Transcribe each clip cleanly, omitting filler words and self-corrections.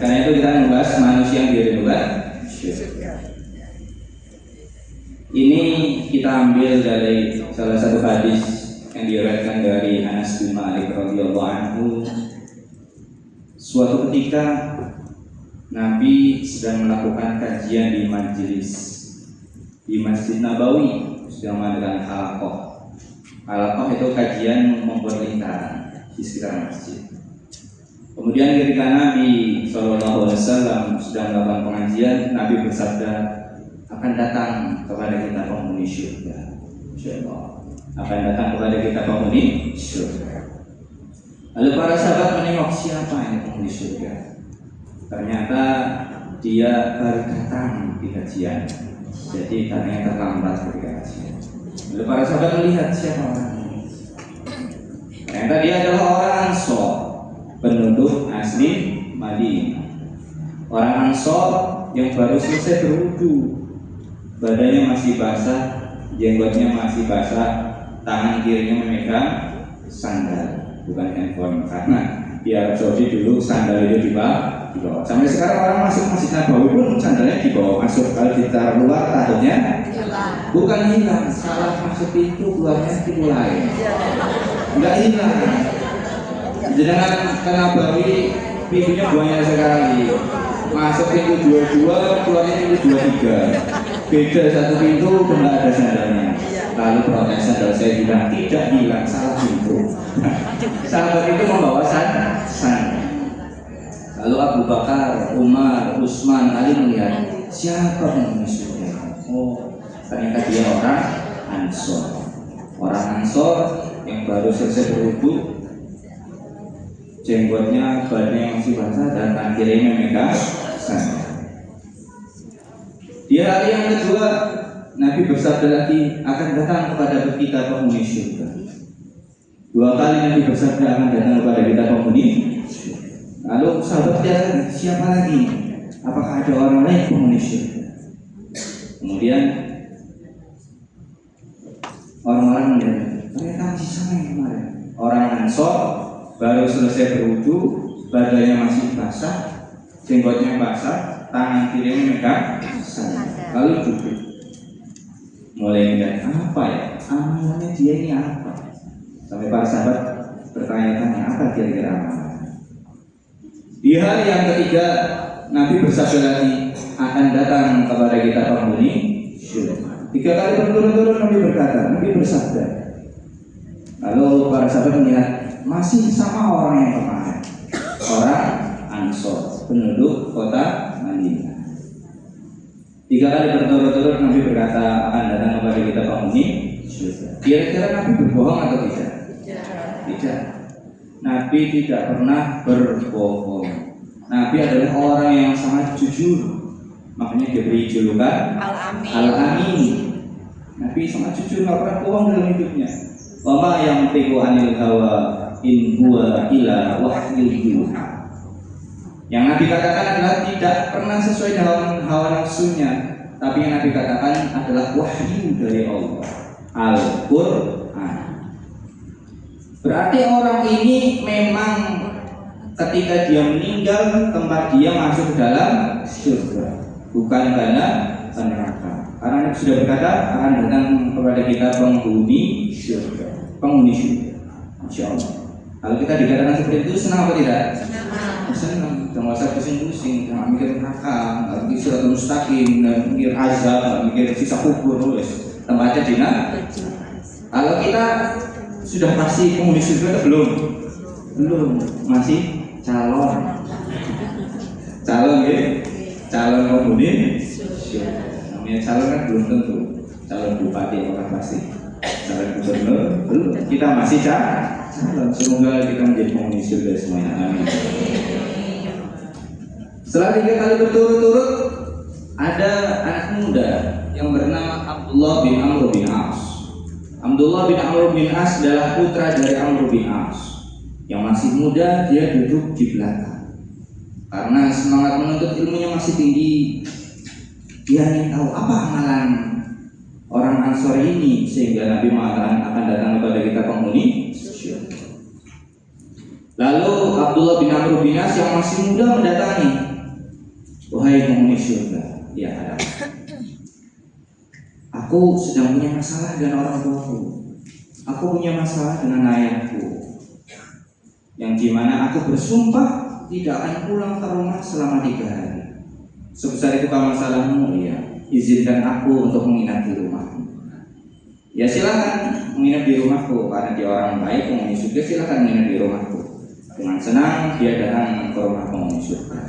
Karena itu kita membahas manusia yang diridhokan syurga. Ini kita ambil dari salah satu hadis yang diriwayatkan dari Anas bin Malik radhiyallahu anhu. Suatu ketika Nabi sedang melakukan kajian di Masjid Nabawi, sedang mengadakan halaqah. Halaqah itu kajian membuat lingkaran di sekitar masjid. Kemudian ketika Nabi SAW sedang melakukan pengajian, Nabi bersabda, akan datang kepada kita penghuni syurga. Insyaallah akan datang kepada kita penghuni syurga. Lalu para sahabat menengok, siapa yang penghuni syurga? Ternyata dia baru datang di kajian, jadi katanya terlambat ketika kajian. Lalu para sahabat melihat siapa orang ini. Ternyata dia adalah orang Ansor, penduduk asli Madinah. Orang Ansor yang baru selesai berwudu, badannya masih basah, jenggotnya masih basah, tangan kirinya memegang sandal, bukan handphone. Karena di Arab Saudi dulu sandal itu di bawah. Sampai sekarang orang masuk Masjid Nabawi pun sandalnya di bawah masuk. Kalau ditaruh luar takutnya bukan hilang, salah masuk pintu keluarnya pintu lain. Enggak hilang. Jangan ke Nabawi pintunya banyak sekali. Masuk pintu 22, keluarnya pintu 23. Beda satu pintu tidak ada sandalnya. Lalu protes sandal saya bilang tidak hilang, salah pintu. Sahabat itu membawa sandal. Lalu Abu Bakar, Umar, Utsman, Ali melihat siapa penghuni syurga. Oh, ternyata dia orang Ansor. Orang Ansor yang baru selesai berwudu, jenggotnya, badannya masih basah dan tangan kirinya memegang sandal. Di hari yang kedua, Nabi bersabda lagi, akan datang kepada kita penghuni syurga. Dua kali Nabi bersabda akan datang kepada kita penghuni syurga. Lalu sahabat tanya, siapa lagi? Apakah ada orang lain penghuni syurga? Kemudian orang-orang mendengar, ternyata masih sama yang kemarin. Orang Ansor baru selesai berwudu, badannya masih basah, jenggotnya basah, tangan kirinya megang sandal. Lalu duduk, mulai melihat apa ya? Amalannya dia ini apa? Sampai para sahabat bertanya-tanya, apa kira-kira amalan? Di hari yang ketiga, Nabi bersabda lagi, akan datang kepada kita penghuni syurga. 3 kali berturut-turut Nabi berkata, Nabi bersabda. Lalu para sahabat melihat, masih sama orang yang kemarin, orang Ansor, penduduk kota Madinah. 3 kali berturut-turut Nabi berkata akan datang kepada kita penghuni syurga. Kira-kira Nabi berbohong atau tidak? Tidak. Nabi tidak pernah berbohong. Nabi adalah orang yang sangat jujur. Makanya diberi julukan Al-Amin. Nabi sangat jujur, tidak pernah bohong dalam hidupnya. Wa ma yantiqu anil hawa in huwa illa wahyun yuha. Yang Nabi katakan adalah tidak pernah sesuai dengan hawa nafsunya, tapi yang Nabi katakan adalah wahyu dari Allah, Al-Quran. Berarti orang ini memang ketika dia meninggal tempat dia masuk ke dalam surga, bukan karena neraka. Karena Nabi sudah berkata akan datang kepada kita penghuni surga, penghuni surga. Masya Allah. Kalau kita dikatakan seperti itu, senang apa tidak? Senang. Jangan usah pusing-pusing, jangan mikir neraka, nggak mikir siratal mustaqim, nggak mikir azab, nggak mikir sisa kubur, tempatnya di neraka. Kalau kita sudah pasti penghuni surga atau belum? Belum, masih calon ya, calon penghuni surga. Namanya calon kan belum tentu. Calon bupati apakah pasti? Calon gubernur belum. Kita masih calon. Semoga kita menjadi penghuni surga semuanya. Amin. Setelah 3 kali berturut-turut, ada anak muda yang bernama Abdullah bin Amr bin As. Abdullah bin Amr bin As adalah putra dari Amr bin As. Yang masih muda, dia duduk di belakang. Karena semangat menuntut ilmunya masih tinggi, dia ingin tahu apa amalan orang Ansor ini sehingga Nabi mengatakan akan datang kepada kita penghuni syurga. Lalu Abdullah bin Amr bin As yang masih muda mendatangi, wahai penghuni surga, ya ada. Aku sedang punya masalah dengan orang tuaku. Aku punya masalah dengan ayahku, yang dimana aku bersumpah tidak akan pulang ke rumah selama 3 hari. Sebesar itu kan masalahmu, ya. Izinkan aku untuk menginap di rumahmu. Ya silakan menginap di rumahku, karena dia orang baik, penghuni surga, silakan menginap di rumahku. Dengan senang dia datang ke rumah penghuni surga.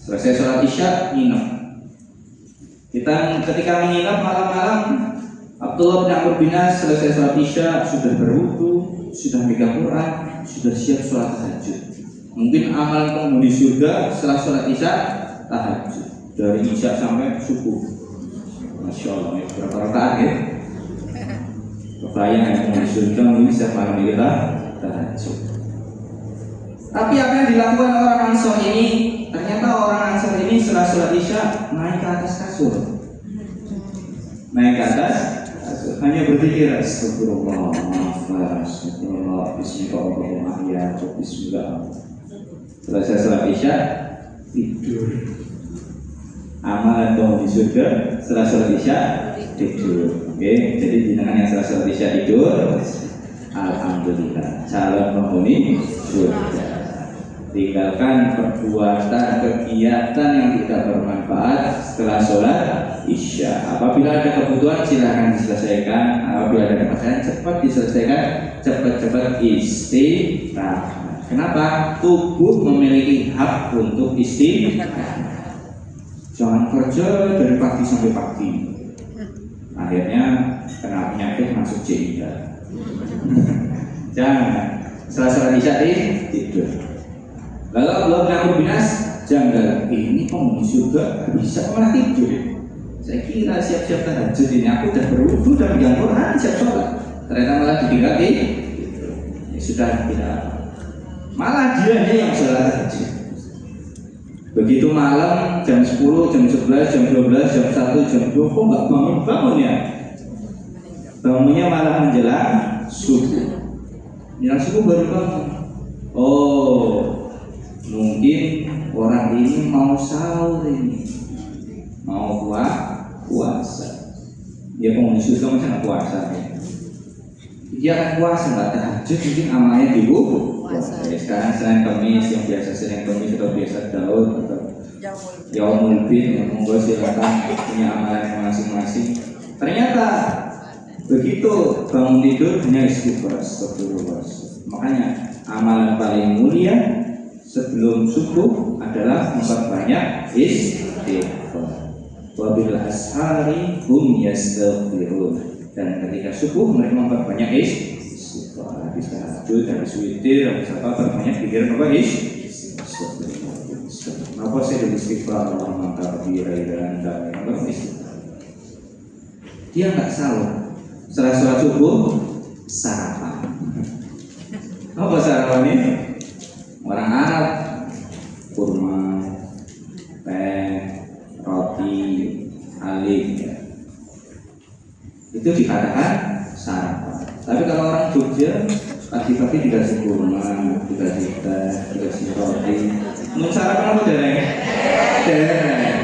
Selesai sholat isya, nginep. Ketika menginap malam-malam, Abdullah bin Amr bin As selesai sholat isya, sudah berwudu, sudah megang Quran, sudah siap sholat tahajud. Mungkin amal penghuni surga setelah sholat isya, tahajud dari isya sampai subuh. Masya Allah, berapa rakaat ya? Kebayang yang penghuni surga mungkin siap malam kita tahajud. Tapi apa yang dilakukan orang Ansor ini? Ternyata orang Ansor ini setelah sholat isya naik ke atas kasur. Naik ke atas kasur, hanya berpikir astagfirullah, astagfirullah, bismillah, bismillah. Selesai sholat isya, tidur. Amalan penghuni surga setelah sholat isya, tidur. Oke, jadi jenengan yang setelah sholat isya tidur, alhamdulillah, calon penghuni surga. Tinggalkan perbuatan kegiatan yang tidak bermanfaat setelah sholat isya. Apabila ada kebutuhan silakan diselesaikan. Apabila ada pekerjaan cepat diselesaikan, cepat-cepat istirahat. Kenapa? Tubuh memiliki hak untuk istirahat. Jangan kerja dari pagi sampai pagi. Akhirnya kena penyakit masuk JIA. Jangan. Setelah sholat isya tidur. Lalu Abdullah bin Amr bin As janggal, ini penghuni surga bisa malah tidur. Saya kira siap-siap tahajud ini, aku udah berwudu dan pegang Quran siap sholat. Ternyata malah ditinggal tidur. Ya sudah, tidak apa. Malah dia yang sholat tahajud. Begitu malam jam 10, jam 11, jam 12, jam 1, jam 2 kok nggak bangun-bangun ya? Bangunnya malah menjelang subuh. Menjelang subuh baru bangun. Oh, mungkin orang ini mau sahur ini, mau puasa. Dia penghuni surga masa nggak puasa ya? Dia akan puasa nggak tahajud, mungkin amalnya puasa. Ya, sekarang Senin Kamis yang biasa Senin Kamis atau biasa Daud atau Yaumul Bid, monggo silakan punya amalan masing-masing. Ternyata begitu bangun tidur hanya istighfar, astagfirullah. Makanya amalan paling mulia sebelum subuh adalah memperbanyak istighfar. Wabil ashari hum yastaghfirun. Dan ketika subuh mereka memperbanyak istighfar. Habis tahajud, habis witir, habis apa perbanyak pikiran apa istighfar. Apa sih dari istighfar Allah maka biraidan dan apa istighfar. Dia nggak sahur. Setelah sholat subuh sarapan. Apa sarapan ini? Orang Arab, kurma, teh, roti, halim, ya. Itu dikatakan sarapan. Tapi kalau orang Jogja, pagi-pagi dikasih kurma, dikasih teh, dikasih roti. Mau sarapan apa dereng? Dereng.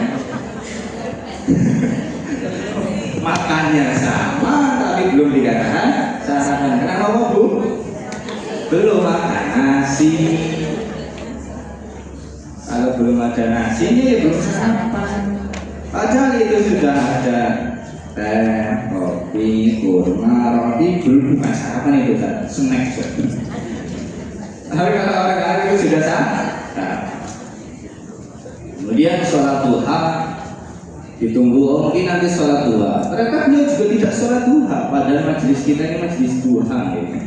Makannya sama, tapi belum dikatakan sarapan. Kenapa Bu? Belum makan nasi. Kalau belum ada nasinya ya belum sarapan. Padahal itu sudah ada teh, kopi, kurma, roti, belum bukan sarapan itu kan, snack. Tapi kalau orang itu sudah sarapan. Kemudian sholat duha ditunggu, mungkin nanti sholat duha. Ternyata dia juga tidak sholat duha, padahal majelis kita ini majelis duha gitu.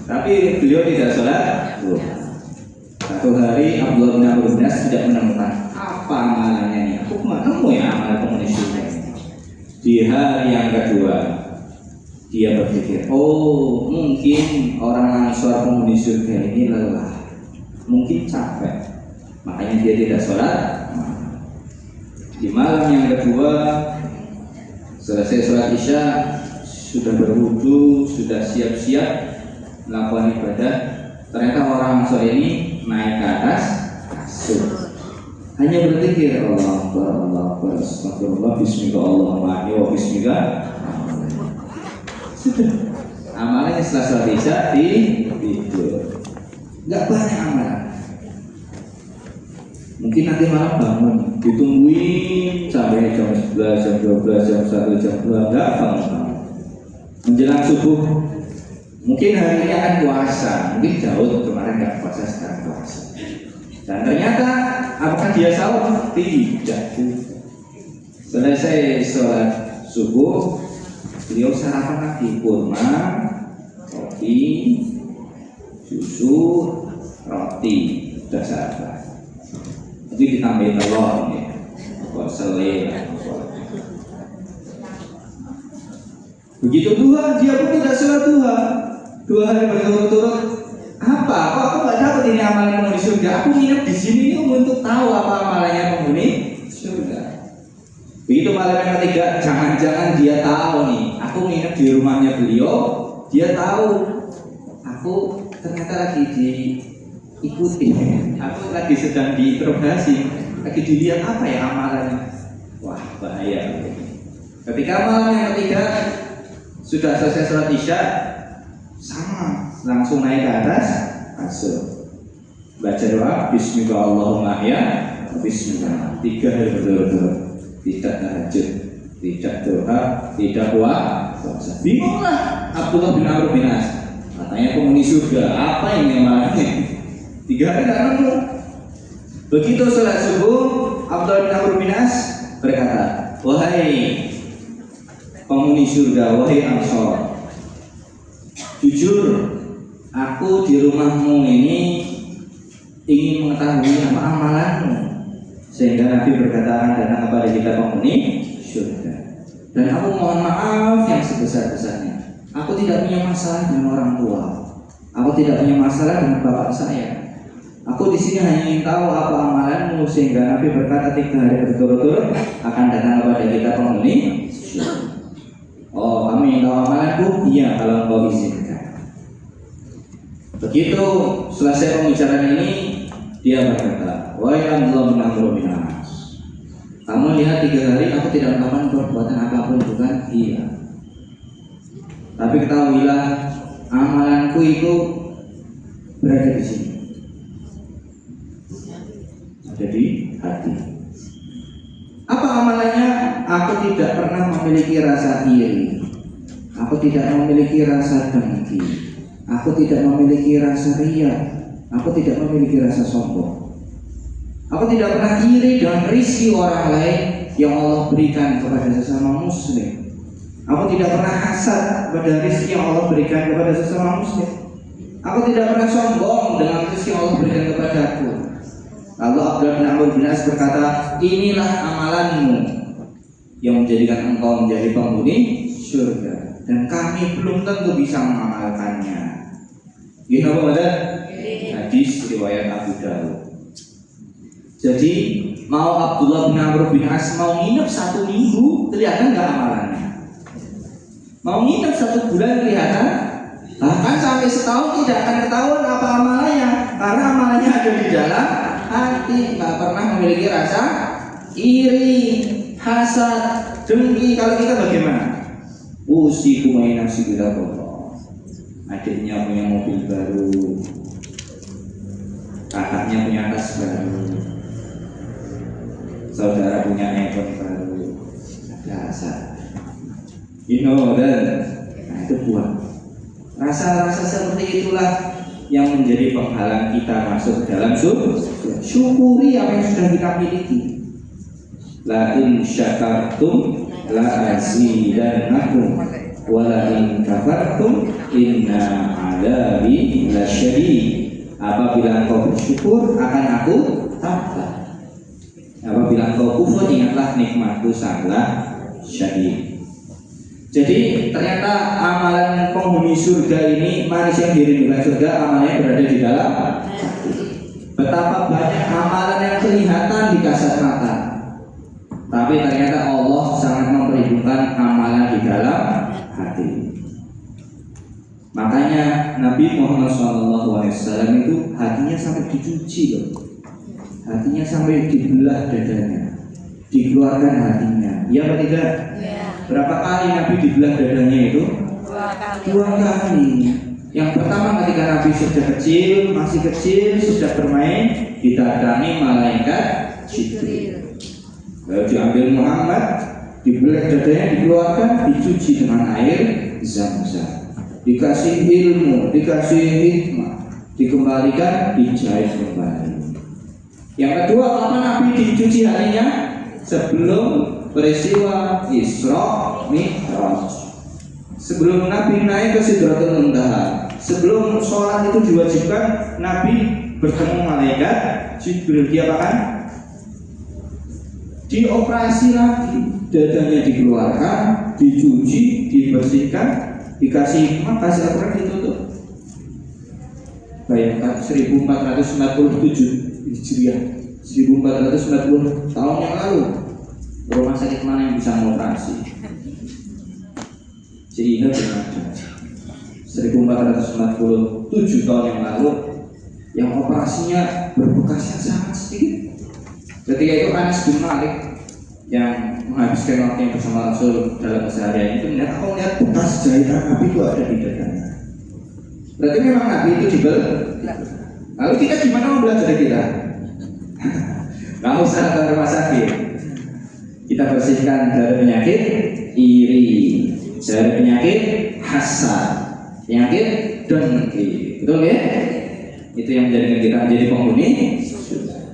Tapi beliau tidak sholat duha. Satu hari Abdullah bin Amr bin As tidak menemukan apa amalannya ini. Aku nggak nemu ya amalan penghuni surga. Di hari yang kedua dia berpikir, oh mungkin orang Ansor penghuni surga ini lelah, mungkin capek, makanya dia tidak sholat. Di malam yang kedua selesai sholat isya, sudah berwudu, sudah siap-siap melakukan ibadah, Ternyata orang sore ini naik ke atas kasur, hanya berzikir Allah Akbar, Allah Akbar, Astagfirullah, Bismillahirrahmanirrahim, wa Bismillah. Sudah. Amalannya setelah sholat isya tidur. Nggak banyak amalan. Mungkin nanti malam bangun, ditungguin sampai jam 11, jam 12, jam 1, jam 2, nggak bangun. Menjelang subuh, mungkin hari ini akan puasa, mungkin jauh kemarin nggak puasa, sekarang puasa. Dan ternyata apakah dia sahur? Tidak. Selesai sholat subuh, beliau sarapan lagi kurma, roti, susu, roti, sudah sarapan. Jadi ditambahin telur ya, buat selera. Begitu duha, dia pun tidak sholat duha. 2 hari berturut-turut. Apa? Kok aku nggak dapat ini amalan penghuni surga? Aku nginep di sini ini untuk tahu apa amalannya penghuni surga. Begitu malam yang ketiga, jangan-jangan dia tahu nih. Aku nginep di rumahnya beliau, dia tahu. Aku ternyata lagi diikuti. Aku lagi sedang diinterogasi. Lagi dilihat apa ya amalannya. Wah, bahaya. Ketika malam yang ketiga sudah selesai sholat isya, sama langsung naik ke atas kasur, baca doa Bismillahirrahmanirrahim, Bismillah 3 hari berturut-turut, tidak tahajud, tidak doa, tidak puasa. Bingunglah Abdullah bin Amr bin As, katanya penghuni surga, apa ini amalannya? 3 hari tidak nemu. Begitu sholat subuh, Abdullah bin Amr bin As berkata, wahai penghuni surga, wahai Ansor, jujur aku di rumahmu ini ingin mengetahui apa amalanmu, sehingga Nabi berkata datang kepada kita penghuni surga. Dan aku mohon maaf yang sebesar-besarnya, aku tidak punya masalah dengan orang tua, aku tidak punya masalah dengan bapak saya. Aku di sini hanya ingin tahu apa amalanmu, sehingga Nabi berkata 3 hari berturut-turut akan datang kepada kita penghuni surga. Oh, kamu yang tahu amalanku? Iya, kalau engkau izinkan. Begitu selesai pembicaraan ini, dia berkata, wahai Abdullah bin Amr bin As, kamu lihat 3 hari aku tidak melakukan perbuatan apapun, bukan? Iya. Tapi ketahuilah, amalanku itu berada di sini, ada di hati. Apa amalannya? Aku tidak pernah memiliki rasa iri, aku tidak memiliki rasa dengki, aku tidak memiliki rasa riya, aku tidak memiliki rasa sombong. Aku tidak pernah iri dengan rezeki orang lain yang Allah berikan kepada sesama muslim. Aku tidak pernah hasad pada rezeki yang Allah berikan kepada sesama muslim. Aku tidak pernah sombong dengan rezeki yang Allah berikan kepadaku. Lalu Abdullah bin Amr bin As berkata, inilah amalanmu yang menjadikan engkau menjadi penghuni surga, dan kami belum tentu bisa mengamalkannya. Ini apa ada? Hadis riwayat Abu Dawud. Jadi mau Abdullah bin Amr bin As mau nginep 1 minggu, kelihatan nggak amalannya? Mau nginep 1 bulan kelihatan? Bahkan sampai setahun tidak akan ketahuan apa amalannya, karena amalannya ada di dalam hati, nggak pernah memiliki rasa iri, hasad, dengki. Kalau kita bagaimana? Usiku mainan si kita kotor. Adiknya punya mobil baru, kakaknya punya tas baru, saudara punya handphone baru. Ada hasad, dan nah itu buat rasa-rasa seperti itulah yang menjadi penghalang kita masuk dalam surga. Syukuri apa yang sudah kita miliki. La in syakartum la azidannakum wa la in kafartum inna adabi lasyadid. Apabila engkau bersyukur akan aku tambah, apabila engkau kufur ingatlah nikmatku sangatlah syadid. Jadi ternyata amalan penghuni surga ini, manusia yang dirindukan surga, amalnya berada di dalam hati. Betapa banyak amalan yang kelihatan di kasat mata, tapi ternyata Allah sangat memperindukan amalan di dalam hati. Makanya Nabi Muhammad SAW itu hatinya sampai dicuci loh. Hatinya sampai dibelah dadanya, dikeluarkan hatinya. Iya atau tidak? Ya. Berapa kali Nabi dibelah dadanya itu? 2 kali. Yang pertama ketika Nabi sudah kecil, masih kecil, sudah bermain, didatangi malaikat Jibril. Lalu diambil Muhammad, dibelah dadanya, dikeluarkan, dicuci dengan air Zam-Zam. Dikasih ilmu, dikasih hikmah, dikembalikan, dijahit kembali. Yang kedua, apa Nabi dicuci hatinya? Sebelum peristiwa Isra Mi'raj. Sebelum Nabi naik ke Sidratul Muntaha, sebelum sholat itu diwajibkan, Nabi bertemu malaikat Jibril. Dia apakan? Dioperasi lagi, dadanya dikeluarkan, dicuci, dibersihkan, dikasih hikmah, kasih Al-Quran, ditutup. Bayangkan 1447 Hijriah, 1490 tahun yang lalu, rumah sakit mana yang bisa mengoperasi? Sehingga benar 1447 tahun yang lalu, yang operasinya berbekas yang sangat sedikit. Ketika itu Anas bin Malik yang menghabiskan waktu yang bersama Rasul dalam keseharian itu melihat, aku melihat bekas jahitan Nabi itu ada di dadanya. Berarti memang Nabi itu dibelah. Lalu kita gimana mau belajar dari kita? Nggak usah ke rumah sakit. Kita bersihkan dari penyakit iri, dari penyakit hasad, penyakit dengki. Betul ya? Itu yang menjadikan kita menjadi penghuni.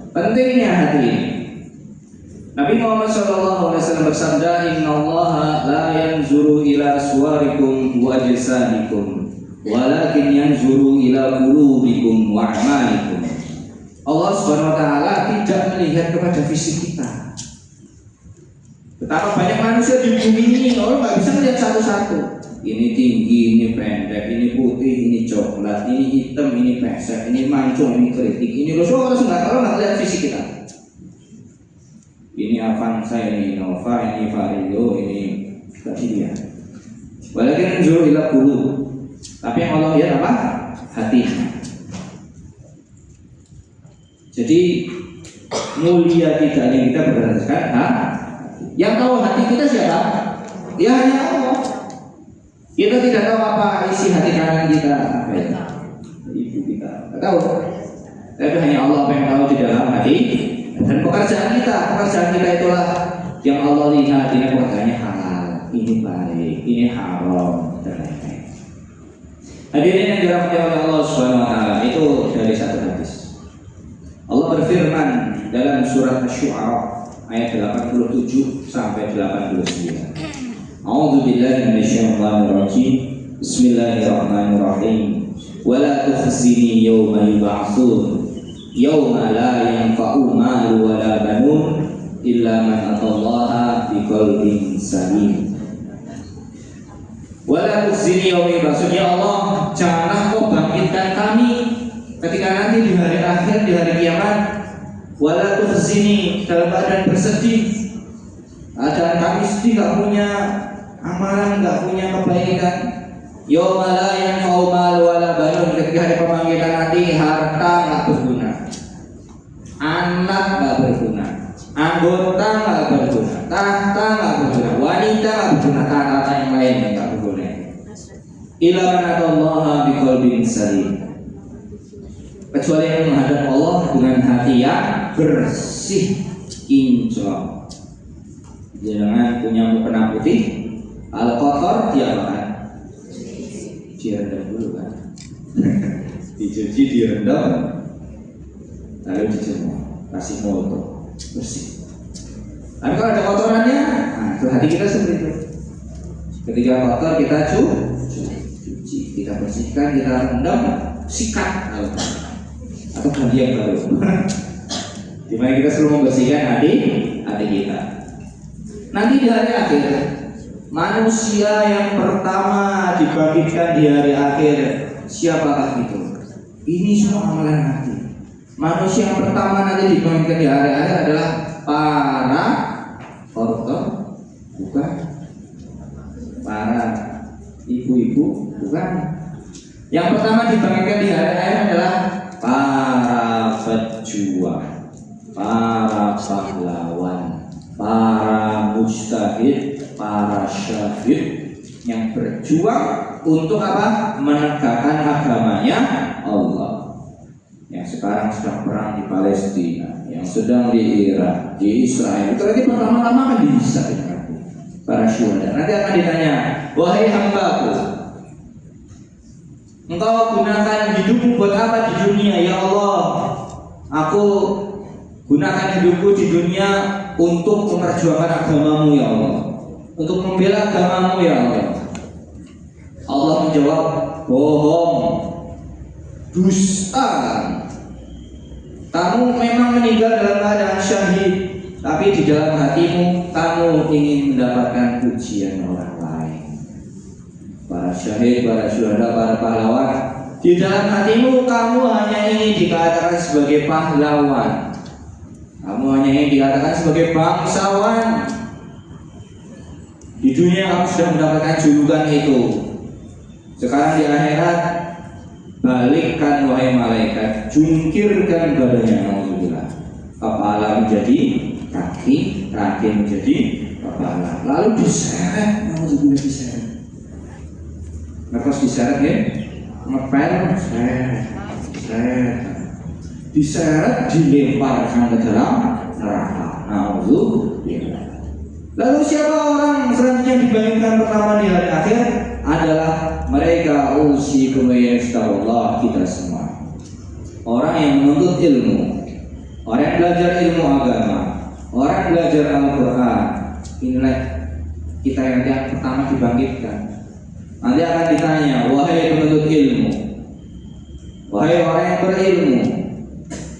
Pentingnya hati ini. Nabi Muhammad SAW bersabda, Inna Allah la yanzuru ila suwarikum wa ajsadikum, walakin yanzuru ila qulubikum wa a'malikum. Allah Subhanahu wa taala tidak melihat kepada fisik kita. Betapa banyak manusia di bumi ini, orang nggak bisa melihat satu-satu. Ini tinggi, ini pendek, ini putih, ini coklat, ini hitam, ini pesek, ini mancung, ini kritik, ini lusuh. Orang nggak lihat fisik kita. Ini Avanza, ini Nova, ini Vario, ini Katia. Walakin yanzuru ila qulub. Tapi yang Allah lihat apa? Hati. Jadi mulia tidaknya kita berdasarkan hati. Yang tahu hati kita siapa? Ya hanya Allah. Kita tidak tahu apa isi hati kanan kita, apa ya? Ibu kita, tidak tahu. Tapi hanya Allah yang tahu di dalam hati. Dan pekerjaan kita itulah yang Allah lihat. Ini pekerjaannya halal, ini baik, ini haram, dan lain-lain. Hadirin yang dirahmati oleh Allah Subhanahu wa taala, itu dari satu hadis. Allah berfirman dalam surat Asy-Syu'ara ayat 87 sampai 89. A'udzu billahi minasyaitonir rajim. Bismillahirrahmanirrahim. Wa la tukhzini yawma yub'atsun. Yawma la yanfa'u malu wa la banun illa man atallaha biqalbin salim. Wa la tukhzini yawma yub'atsun. Ya Allah, janganlah kau bangkitkan kami ketika nanti di hari akhir, di hari kiamat. Wala tukhzini, dalam keadaan bersedih, keadaan kami sedih, gak punya amalan, gak punya kebaikan. Yauma la yanfa'u mal wala banun, ketika hari pembangkitan nanti harta gak berguna, anak gak berguna, anggota gak berguna, tahta gak berguna, wanita gak berguna, kata-kata yang lain yang gak berguna. Illa man atallaha biqalbin salim, kecuali yang menghadap Allah dengan hati yang bersih, kinclong. Jangan punya mukena putih, kalau kotor diapakan? Direndam dulu kan. Dicuci, direndam, lalu dijemur, kasih molto, bersih. Tapi kalau ada kotorannya, nah itu hati kita seperti itu. Ketika kotor kita cuci, kita bersihkan, kita rendam, sikat, atau ganti yang baru. Dimana kita selalu membersihkan hati kita. Nanti di hari akhir, manusia yang pertama dibangkitkan di hari akhir, siapakah itu? Ini semua amalan hati. Manusia yang pertama nanti dibangkitkan di hari akhir adalah para koruptor, bukan para ibu-ibu, bukan Yang pertama dibangkitkan di hari akhir adalah para pejuang, para pahlawan, para mujtahid, para syahid yang berjuang untuk apa? Menegakkan agamanya Allah. Yang sekarang sedang perang di Palestina, yang sedang di Irak, di Israel. Itu nanti pertama-tama akan dihisab para syuhada. Nanti akan ditanya, wahai hambaku, engkau gunakan hidupmu buat apa di dunia ya Allah? Aku gunakan hidupku di dunia untuk memperjuangkan agamamu ya Allah, untuk membela agamamu ya Allah. Allah menjawab, bohong, dusta. Kamu memang meninggal dalam keadaan syahid, tapi di dalam hatimu kamu ingin mendapatkan pujian orang lain. Para syahid, para syuhada, para pahlawan, di dalam hatimu kamu hanya ingin dikatakan sebagai pahlawan. Kamu hanya ingin dikatakan sebagai bangsawan. Di dunia kamu sudah mendapatkan julukan itu. Sekarang di akhirat, balikkan wahai malaikat, jungkirkan badannya, alhamdulillah. Kepala menjadi kaki, kaki menjadi kepala. Lalu diseret, alhamdulillah diseret. Nafas diseret ya, ngepel, seret, diseret, dilemparkan ke dalam neraka. Alhamdulillah. Lalu siapa orang selanjutnya dibangkitkan pertama di hari akhir? Adalah mereka usi kemayastahullah, kita semua. Orang yang menuntut ilmu, orang yang belajar ilmu agama, orang yang belajar Al-Quran. Inilah kita yang pertama dibangkitkan. Nanti akan ditanya, wahai penuntut ilmu, wahai orang yang berilmu,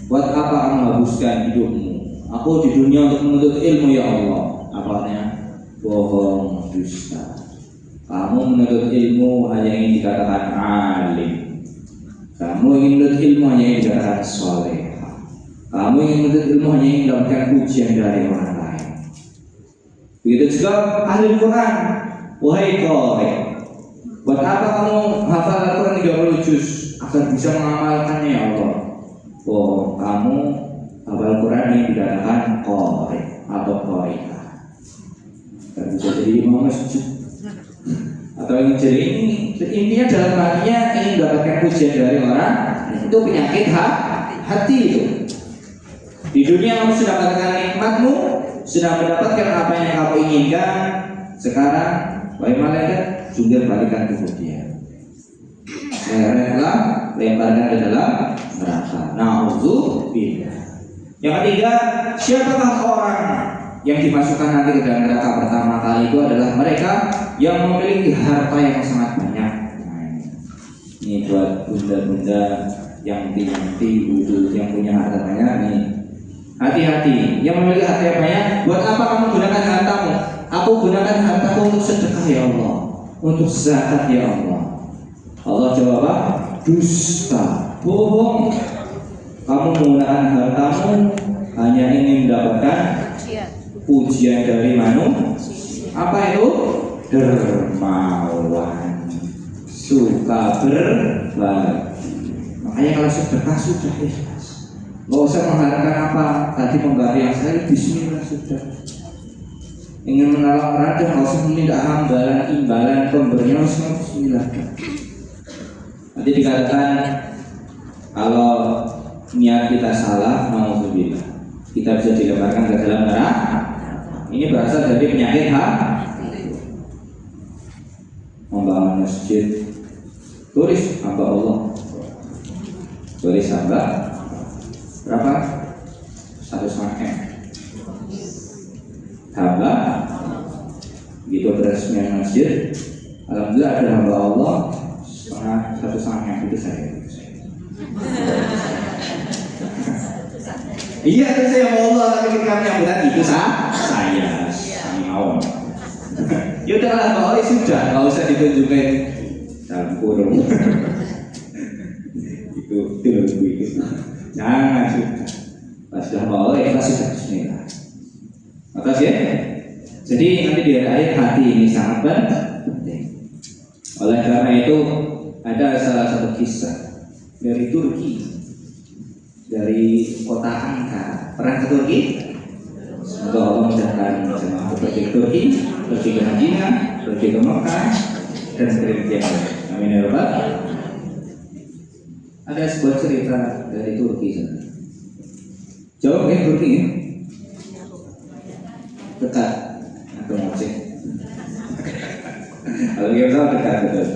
buat apa kamu habiskan hidupmu? Aku di dunia untuk menuntut ilmu ya Allah. Apanya? Bohong, dusta. Kamu menuntut ilmu hanya ingin dikatakan alim. Kamu ingin menuntut ilmu hanya ingin dikatakan soleh. Kamu ingin menuntut ilmu hanya ingin mendapatkan pujian dari orang lain. Begitu juga ahli Quran. Wahai qari, buat apa kamu hafal Al-Quran 30 juz agar bisa mengamalkannya ya Allah? Oh, kamu hafal Al-Quran yang dikatakan qari atau qari'ah. Dan bisa jadi imam masjid atau yang jadi ini, intinya dalam hatinya ingin mendapatkan pujian dari orang. Itu penyakit hati itu. Di dunia kamu sudah mendapatkan nikmatmu, sudah mendapatkan apa yang kamu inginkan. Sekarang wahai malaikat, jungkir balikan kemudian, seretlah, lemparkan ke dalam neraka. Na'udzubillah. Yang ketiga, siapakah orang yang dimasukkan nanti ke dalam neraka pertama kali? Itu adalah mereka yang memiliki harta yang sangat banyak. Ini buat bunda-bunda yang ibu yang punya harta banyak nih. Hati-hati, yang memiliki harta yang banyak. Buat apa kamu gunakan hartamu? Aku gunakan hartaku untuk sedekah ya Allah, untuk zakat ya Allah. Allah jawab apa? Dusta, bohong. Kamu menggunakan hartamu hanya ingin mendapatkan pujian dari manusia. Apa itu? Dermawan, suka berbagi. Makanya kalau sedekah sudah ikhlas, nggak usah mengharapkan apa. Tadi pemberi yang saya bismillah sudah. Ingin menolong orang nggak usah meminta hambalan, imbalan, pemberian semua bismillah. Nanti dikatakan kalau niat kita salah, naudzubillah, kita bisa dilemparkan ke dalam neraka. Ini berasal dari penyakit hati. Membangun masjid, tulis hamba Allah, tulis hamba berapa? 1,5 M. Hamba, gitu peresmian masjid. Alhamdulillah ada hamba Allah 1,5 M itu saya. Iya itu saya Allah, tapi ketika menyambutan itu saya mau. Ya udahlah, kalau sudah nggak usah ditunjukin dalam kurung. itu jangan sudah. Pas sudah mau ikhlas sudah bismillah. Atas ya. Jadi nanti di akhir hati ini sangat penting. Oleh karena itu ada salah satu kisah dari Turki, dari kota Ankara. Pernah ke Turki? Semoga Allah memudahkan jemaah pergi ke Turki, pergi ke Madinah, pergi ke Mekah, dan pergi ke Yaman. Amin ya Rabbal. Ada sebuah cerita dari Turki sana. Jawab ya, Turki ya? Dekat atau ngoceh? Kalau kita tahu dekat betul.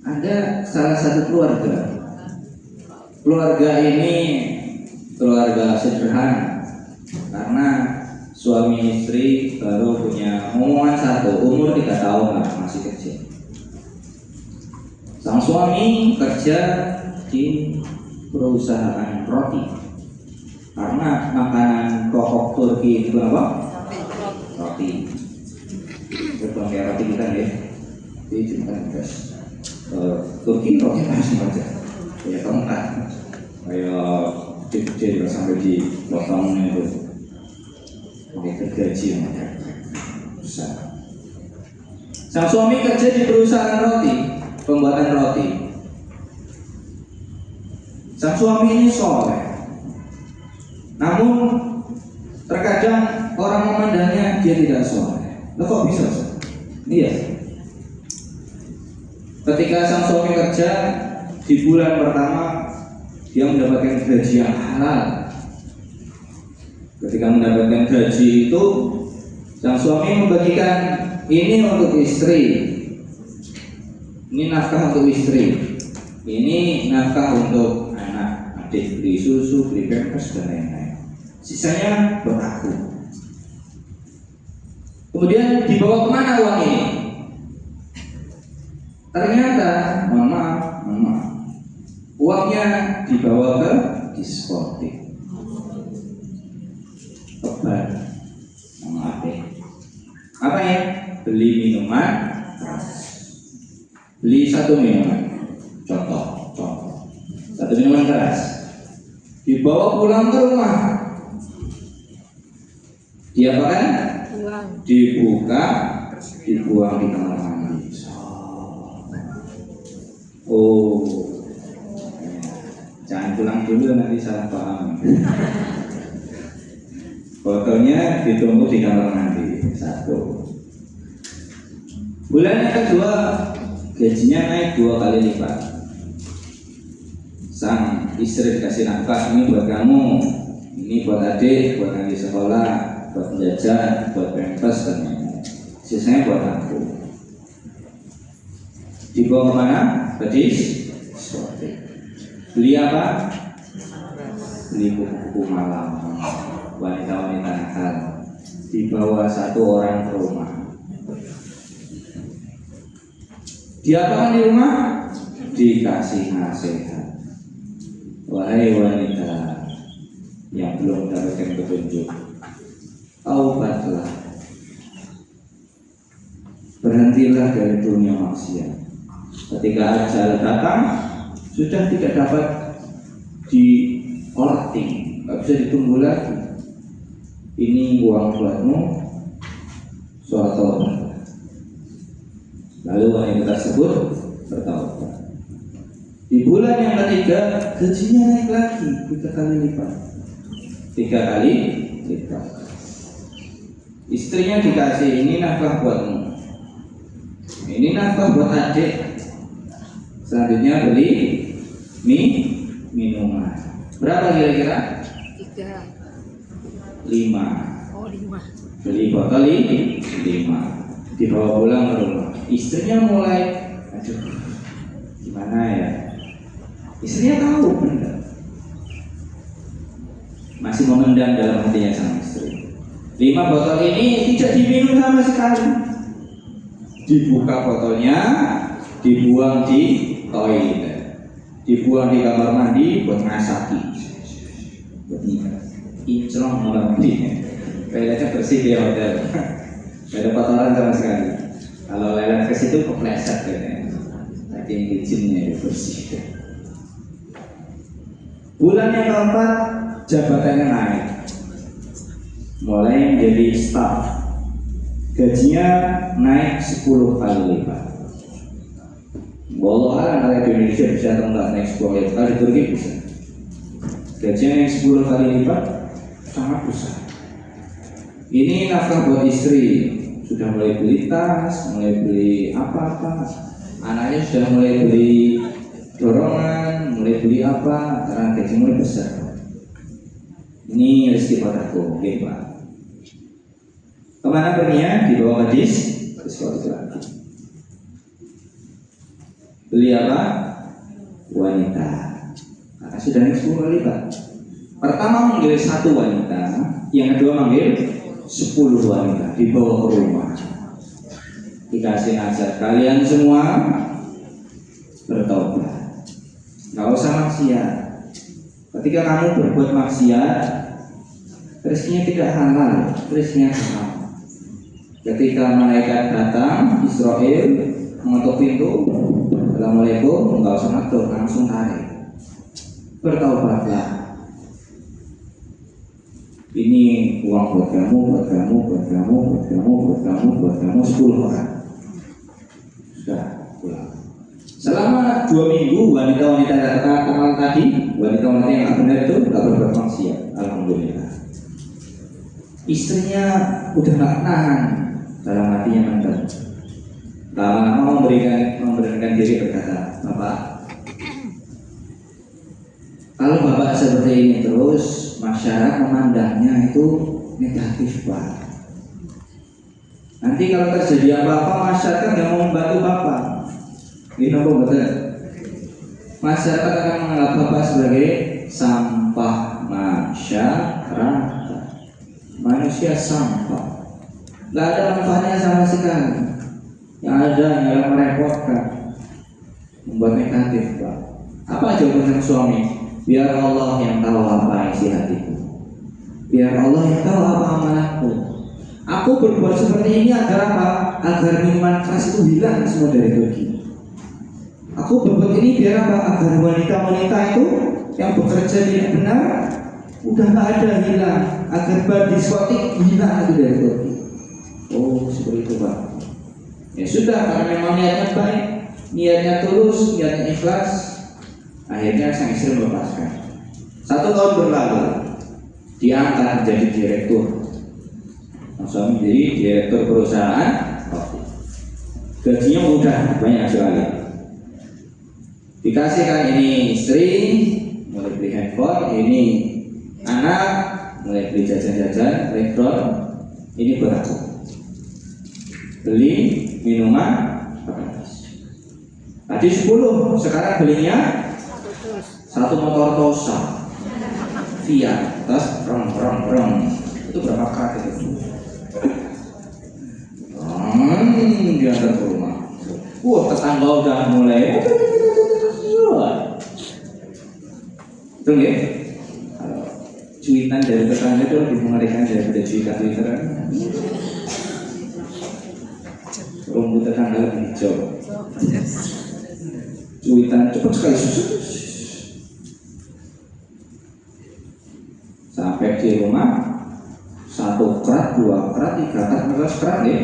Ada salah satu keluarga. Keluarga ini keluarga sederhana karena suami istri baru punya omongan satu, umur 3 tahun lah, masih kecil. Sang suami kerja di perusahaan roti karena makanan pokok Turki itu apa? Roti. Bukan kayak roti kita ya. Jadi cuma guys. Turki roti macam aja. Kayak tongkat, kayak kecil sampai di potongnya itu. Kayak gergaji yang besar. Sang suami kerja di perusahaan roti, pembuatan roti. Sang suami ini soleh, namun terkadang orang memandangnya dia tidak soleh. Loh kok bisa? Iya. Ketika sang suami kerja di bulan pertama, dia mendapatkan gaji yang halal. Ketika mendapatkan gaji itu, sang suami membagikan ini untuk istri, ini nafkah untuk istri, ini nafkah untuk anak, adik, beli susu, beli pampers dan lain-lain. Sisanya buat aku. Kemudian dibawa kemana uang ini? Ternyata, mohon maaf, uangnya dibawa ke diskotik, obat, apa ya? Beli minuman keras. Beli satu minuman, contoh, satu minuman keras, dibawa pulang ke rumah. Diapakan? Dibuka, dibuang di kamar mandi. Oh, jangan pulang dulu nanti salah paham. Fotonya ditunggu di kamar mandi. Satu. Bulan yang kedua gajinya naik 2 kali lipat. Sang istri dikasih nafkah, ini buat kamu, ini buat adik, buat nanti sekolah, buat jajan, buat pampers dan lain-lain. Sisanya buat aku. Dibawa kemana? Ke diskotik. Beli apa? Beli buku-buku malam, wanita-wanita nakal. Dibawa satu orang ke rumah. Diapakan di rumah? Dikasih nasihat. Wahai wanita yang belum mendapatkan petunjuk, taubatlah, berhentilah dari dunia maksiat. Ketika ajal datang, sudah tidak dapat di-orting, nggak bisa ditunggu lagi. Ini uang buatmu, surat taubat. Lalu wanita tersebut bertaubat. Di bulan yang ketiga, gajinya naik lagi 3 kali lipat. 3 kali lipat. Istrinya dikasih, ini nafkah buatmu, ini nafkah buat adik. Selanjutnya beli minuman. Berapa kira-kira? 5. Oh, 5. Beli botol 5. Dibawa pulang ke rumah. Istrinya mulai, aduh, gimana ya? Istrinya tahu benar, masih memendam dalam hatinya sang istri. 5 botol ini tidak diminum sama sekali. Dibuka botolnya, dibuang di toilet, dibuang di kamar mandi buat ngasaki, buat nikah. Inclong kamar mandi, toiletnya bersih di hotel, gak ada kotoran sama sekali. Kalau lelet ke situ kepleset kan, tapi kitchennya bersih. Bulan yang keempat jabatannya naik, mulai menjadi staff. Gajinya naik 10 kali lipat. Walau kalian di Indonesia bisa atau enggak naik sebuah lift, kalau di Turki bisa. Gajinya yang 10 kali lipat sangat besar. Ini nafkah buat istri, sudah mulai beli tas, mulai beli apa-apa. Anaknya sudah mulai beli dorongan, mulai beli apa, karena gaji mulai besar. Ini rezeki padaku, oke Pak. Kemana perginya? Dibawa hadis ke suatu lagi. Beli apa? Wanita. Karena sudah naik 10 kali Pak. Pertama manggil 1 wanita, yang kedua manggil 10 wanita, dibawa ke rumah. Dikasih nasihat, kalian semua bertobat, nggak usah maksiat. Ketika kamu berbuat maksiat, rezekinya tidak halal, rezekinya haram. Ketika malaikat datang, Israel mengetuk pintu, assalamualaikum, nggak usah ngatur, langsung tarik. Bertobatlah. Ini uang buat kamu, buat kamu, buat kamu, buat kamu, buat kamu, buat kamu 10 orang. Sudah pulang. Selama 2 minggu wanita-wanita yang terkenal tadi, wanita-wanita yang tidak benar itu tidak berbuat maksiat. Alhamdulillah. Istrinya udah nggak nahan, dalam hatinya mantap. Lama-lama memberikan diri berkata, Bapak, kalau Bapak seperti ini terus, masyarakat memandangnya itu negatif Pak. Nanti kalau terjadi apa-apa, masyarakat nggak mau membantu Bapak. Ini apa betul? Masyarakat akan menganggap Bapak sebagai sampah masyarakat. Manusia sampah, nggak ada manfaatnya sama sekali. Yang ada yang merepotkan, membuat negatif Pak. Apa jawaban suami? Biar Allah yang tahu apa isi hatiku, biar Allah yang tahu apa amanahku. Aku berbuat seperti ini agar apa? Agar minuman keras itu hilang semua dari Turki. Aku berbuat ini biar apa? Agar wanita-wanita itu yang bekerja tidak benar udah nggak ada, hilang. Agar bar diskotik hilang itu dari Turki. Oh seperti itu Pak. Ya sudah, karena memang niatnya baik, niatnya tulus, niatnya ikhlas. Akhirnya sang istri melepaskan. 1 tahun berlalu, diangkat menjadi direktur. Langsung menjadi direktur perusahaan. Gajinya mudah, banyak sekali. Dikasihkan ini istri, mulai beli handphone, ini anak, mulai beli jajan-jajan, elektron. Ini buat aku. Beli minuman panas. Tadi 10, sekarang belinya 1 motor Tosa Fiat, tas rong. Itu berapa karat itu? Diantar ke rumah. Tetangga udah mulai. Itu ya? Cuitan dari tetangga itu lebih mengerikan daripada cuitan Twitteran. Rumput tetangga lebih hijau. Cuitan cepat sekali sampai di rumah 1 kerat, 2 kerat, 3 kerat, 14 kerat ya.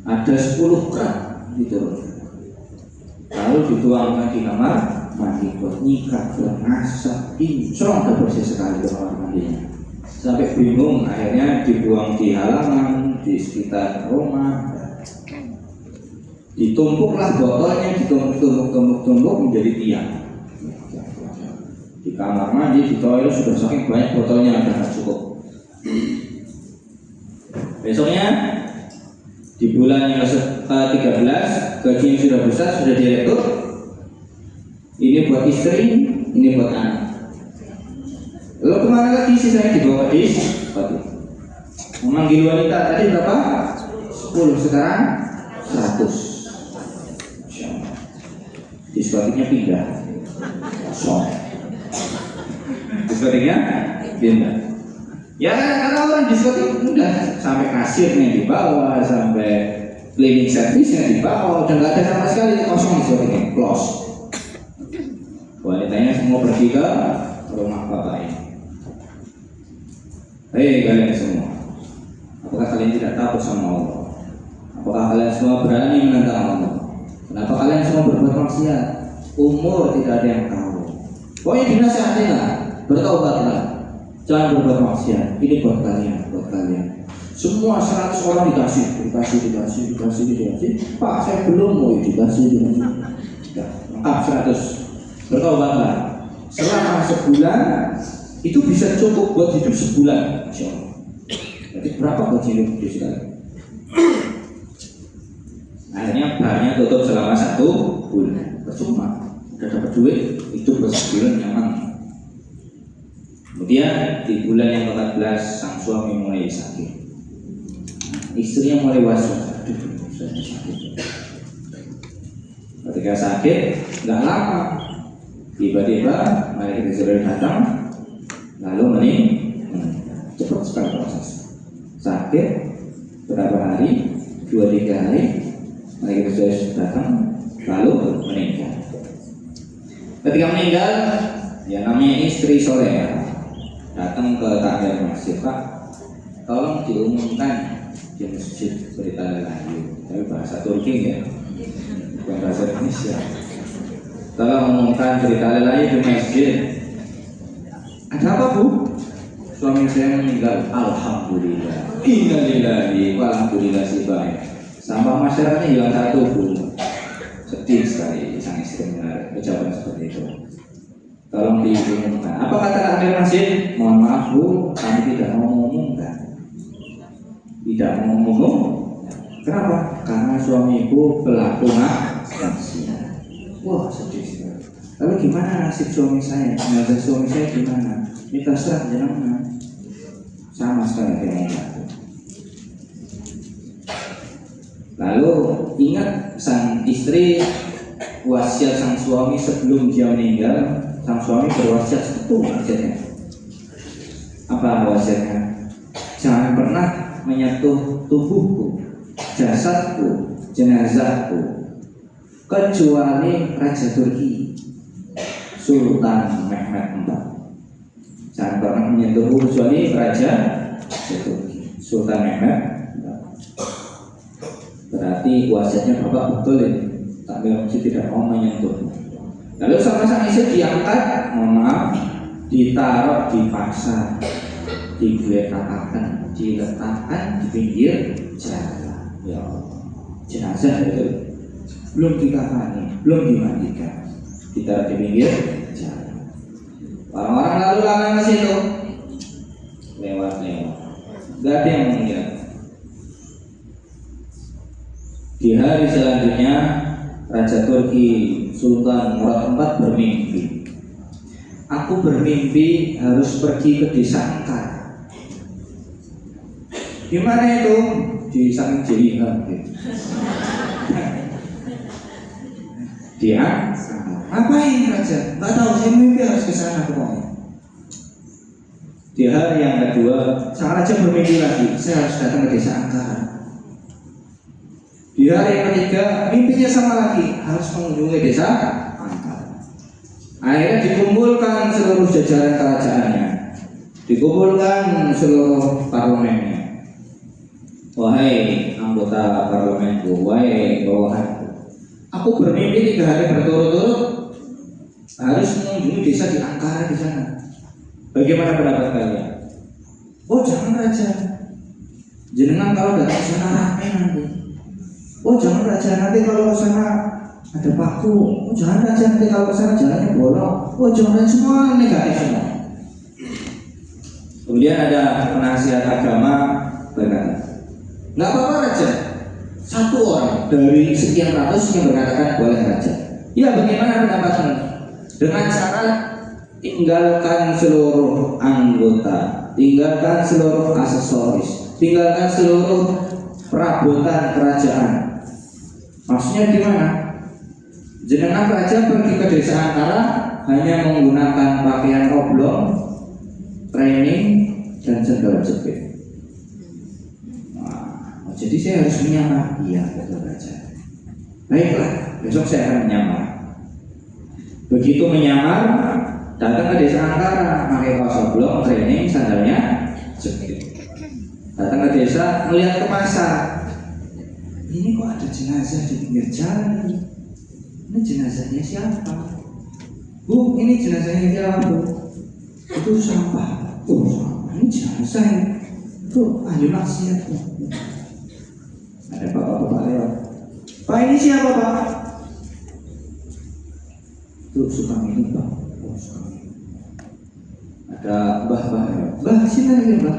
Ada 10 kerat gitu. Lalu dituangkan di kamar mandi buat nyikat, buat masak, kinclong udah bersih sekali kamar mandinya. Sampai bingung, akhirnya dibuang di halaman, di sekitar rumah. Ditumpuklah botolnya, ditumpuk menjadi tiang. Di kamar mandi, di toilet sudah saking banyak botolnya, udah nggak cukup. Besoknya di bulan yang ke-13, gaji yang sudah besar, sudah direktur. Ini buat istri, ini buat anak. Lalu kemana lagi sisanya? Dibawa ke diskotik. Memanggil wanita tadi berapa? 10, sekarang 100. Diskotiknya pindah. Kosong. Diskotiknya pindah. Ya karena orang diskotik udah sampai kasirnya di bawah, sampai cleaning service-nya di bawah, udah nggak ada sama sekali, kosong diskotiknya, close. Wanitanya semua pergi ke rumah bapaknya. Hei kalian semua, apakah kalian tidak takut sama Allah? Apakah kalian semua berani menentang Allah? Kenapa kalian semua berbuat maksiat? Umur tidak ada yang tahu. Pokoknya dinasihatin lah, bertaubatlah, jangan berbuat maksiat. Ini buat kalian. Semua 100 orang dikasih. Pak, saya belum mau dikasih. Lengkap 100. Bertaubatlah. Selama sebulan itu bisa cukup buat hidup sebulan, insya Allah. Jadi berapa buat hidup sekali? Akhirnya barnya tutup selama 1 bulan. Percuma, udah dapat duit, itu bersebulan nyaman. Kemudian di bulan yang ke-14 sang suami mulai sakit. Istrinya mulai was-was. Ketika sakit, nggak lama, tiba-tiba malaikat Jibril datang, lalu meninggal. Cepat sekali proses. Sakit berapa hari? 2-3 hari. Malaikat Jibril datang, lalu meninggal. Ketika meninggal, ya namanya istri soleh datang ke takmir masjid, Pak, tolong diumumkan di masjid berita layu. Tapi bahasa Turki ya, bukan bahasa Indonesia. Tolong umumkan berita layu di masjid. Ada apa, Bu? Suami saya meninggal. Alhamdulillah. Innalillahi wa alhamdulillah si baik. Sampah masyarakatnya hilang 1, Bu. Sedih sekali sang istri mendengar ucapan seperti itu. Tolong diumumkan. Apa kata takmir masjid? Mohon maaf, Bu, kami tidak mau mengumumkan. Tidak mau ngomong. Kenapa? Karena suamiku pelaku maksiat. Wah, sedih sekali. Lalu gimana nasib suami saya? Jenazah suami saya gimana? Minta serah jenengan. Sama sekali kayak aku. Lalu ingat sang istri wasiat sang suami sebelum dia meninggal. Sang suami berwasiat satu wasiatnya. Apa wasiatnya? Jangan pernah menyentuh tubuhku, jasadku, jenazahku, kecuali Raja Turki, Sultan Mehmed IV. Jangan pernah menyentuhku kecuali Raja Turki, Sultan Mehmed IV. Berarti wasiatnya Bapak betul ini. Takmir masjid tidak mau menyentuhnya. Lalu sama sang istri diangkat, mohon maaf, ditaruh di pasar, diletakkan di pinggir jalan. Ya Allah, jenazah itu belum dikafani, belum dimandikan, ditaruh di pinggir jalan. Orang-orang lalu lalang ke situ, lewat, nggak ada yang mengira. Di hari selanjutnya Raja Turki Sultan Murad IV bermimpi. Aku bermimpi harus pergi ke desa Angkara. Di mana itu? Di samping Jeliha. Di Angkara. Ngapain Raja? Nggak tahu. Saya mimpi harus ke sana pokoknya. Di hari yang kedua, sang Raja bermimpi lagi. Saya harus datang ke desa Angkara. Di hari yang ketiga, mimpinya sama lagi, harus mengunjungi desa Angkara. Akhirnya dikumpulkan seluruh jajaran kerajaannya, dikumpulkan seluruh parlemennya. Wahai anggota parlemenku, wahai bawahanku, aku bermimpi 3 hari berturut-turut harus mengunjungi desa di Angkara di sana. Bagaimana pendapat kalian? Oh jangan Raja, jenengan kalau datang ke sana rame nanti. Oh jangan Raja, nanti kalau ke sana ada paku. Oh jangan Raja, nanti kalau ke sana jalannya bolong. Oh jangan, semua negatif semua. Kemudian ada penasihat agama berkata, nggak apa-apa Raja, 1 orang dari sekian ratus yang berkatakan boleh Raja. Ya bagaimana pendapatmu? Dengan syarat tinggalkan seluruh anggota, tinggalkan seluruh aksesoris, tinggalkan seluruh perabotan kerajaan. Maksudnya gimana? Jenengan Raja pergi ke desa Angkara hanya menggunakan pakaian oblong, training, dan sendal jepit. Nah, jadi saya harus menyamar. Iya betul Raja. Baiklah, besok saya akan menyamar. Begitu menyamar, datang ke desa Angkara, pakai kaos oblong, training, sandalnya jepit. Datang ke desa, melihat ke pasar. Ini kok ada jenazah di pinggir jalan ini? ini jenazahnya siapa? Bu, ini jenazahnya siapa bu? Itu sampah. Oh sampah, ini jenazah itu ahli maksiat. Ada bapak-bapak lewat. Pak ini siapa pak? Itu suka ini pak. Oh suka ini. Ada mbah-mbah lewat. Mbah sini lagi mbah.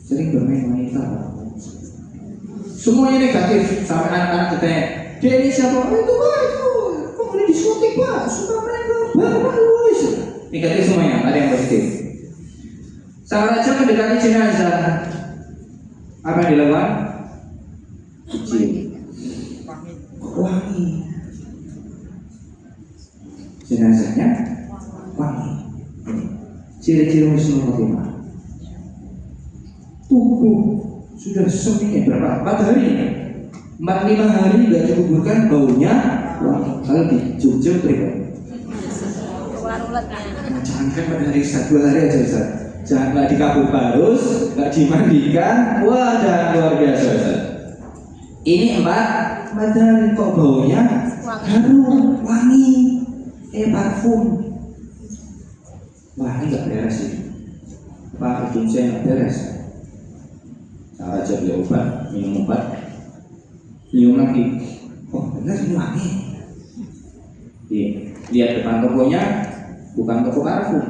Sering bermain wanita pak. Semuanya negatif sampai anak-anak kita. Dia ini siapa? Oh, itu pak itu. Kok boleh diskotik pak? Suka main bapak luis. Negatif semuanya. Ada yang positif. Sang raja mendekati jenazah. Apa yang dilakukan? Cium. Wangi. Jenazahnya wangi. Ciri-ciri husnul khotimah. Tubuh sudah seminya berapa? 4 hari. 4-5 hari tidak dikuburkan, baunya wangi. Kalau di Jogja pribadi. Jangan kan pada hari 1-2 hari aja Ustaz. Jangan nggak dikabur barus, nggak dimandikan, wah jangan luar biasa Ustaz. Ini 4 hari kok baunya harum, wangi, parfum. Wah ini nggak beres sih. Pak hidung saya nggak beres. Saya aja beli obat, minum obat, minum lagi. Oh benar ini wangi. Lihat depan tokonya, bukan toko parfum.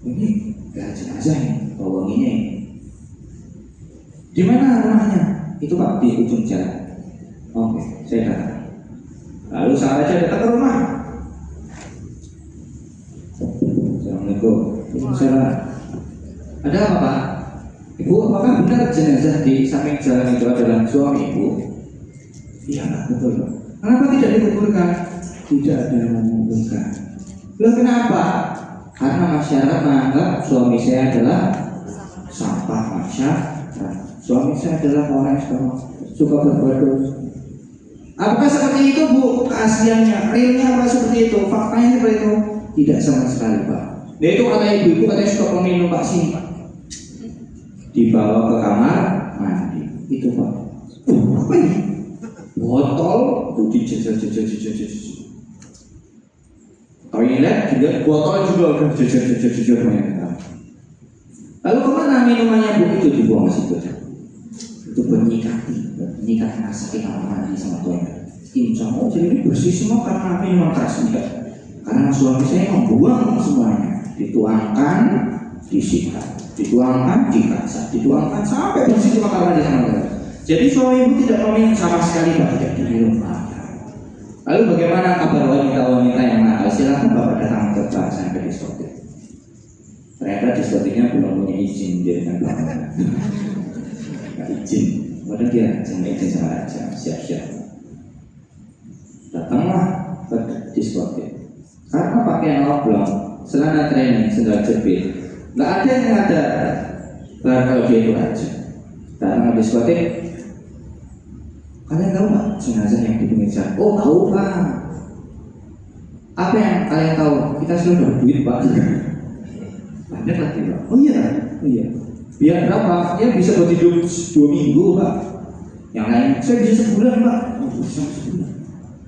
Ini gak jenazah nih, wanginya ini. Di mana rumahnya? Itu Pak di ujung jalan. Oke, saya datang. Lalu sang raja datang ke rumah. Assalamualaikum. Waalaikumsalam. Ada apa Pak? Ibu, apakah benar jenazah di samping jalan itu adalah suami Ibu? Iya betul Pak. Kenapa tidak dikuburkan? Tidak ada yang menguburkan. Loh kenapa? Karena masyarakat menganggap suami saya adalah sampah masyarakat. Suami saya adalah orang yang suka berbuat dosa. Apakah seperti itu Bu? Keasliannya, realnya apa seperti itu? Faktanya seperti itu? Tidak sama sekali Pak. Nah itu kata ibu katanya suka meminum Pak sini Pak. Dibawa ke kamar mandi. Itu Pak. Apa ini? Botol itu dijajah. Toilet juga, botol juga udah jujur banyak. Lalu kemana minumannya Bu? Itu dibuang situ. Itu menyikat nasi kamar mandi sama toilet. Insya Allah jadi bersih semua karena minuman keras enggak. Karena suami saya membuang semuanya, dituangkan, disikat, dituangkan, dikasak, dituangkan sampai bersih semua kamar mandi sama toilet. Jadi suami Ibu tidak meminum sama sekali Pak, tidak diminum. Lalu bagaimana kabar wanita-wanita yang nakal? Silakan Bapak datang ke tempat sampai diskotik. Ternyata diskotiknya belum punya izin dia dengan Bapak. Nggak izin. Padahal dia jangan izin sama aja, siap-siap. Datanglah ke diskotik. Karena pakaian oblong, celana training, sendal jepit, nggak ada yang ada. Baru kalau dia itu aja. Datang ke diskotik. Kalian tahu Pak jenazah yang di pinggir jalan? Oh tahu Pak. Apa yang kalian tahu? Kita sudah berduit Pak. Banyak lagi Pak. Oh iya. Biar berapa? Ya bisa buat hidup 2 minggu Pak. Yang lain saya bisa sebulan Pak. Oh bisa sebulan.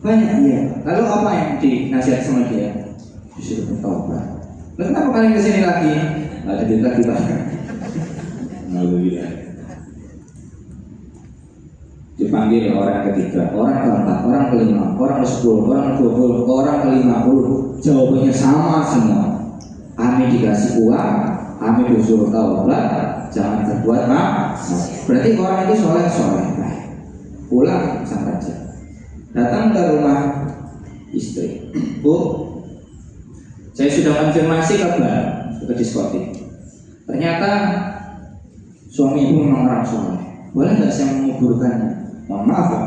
Banyak iya. Lalu apa yang dinasihat sama dia? Disuruh bertobat. Lalu kenapa kalian kesini lagi? Nggak ada duit lagi Pak. Alhamdulillah. Dipanggil orang ketiga, orang keempat, orang kelima, orang ke-10, orang ke-20, orang ke-50. Jawabannya sama semua. Kami dikasih uang, kami disuruh taubat, jangan berbuat maksiat. Berarti orang itu soleh. Pulang sang raja. Datang ke rumah istri. Bu, saya sudah konfirmasi kabar ke diskotik. Ternyata suami ibu memang orang soleh. Boleh nggak saya menguburkannya? Mohon maaf Pak.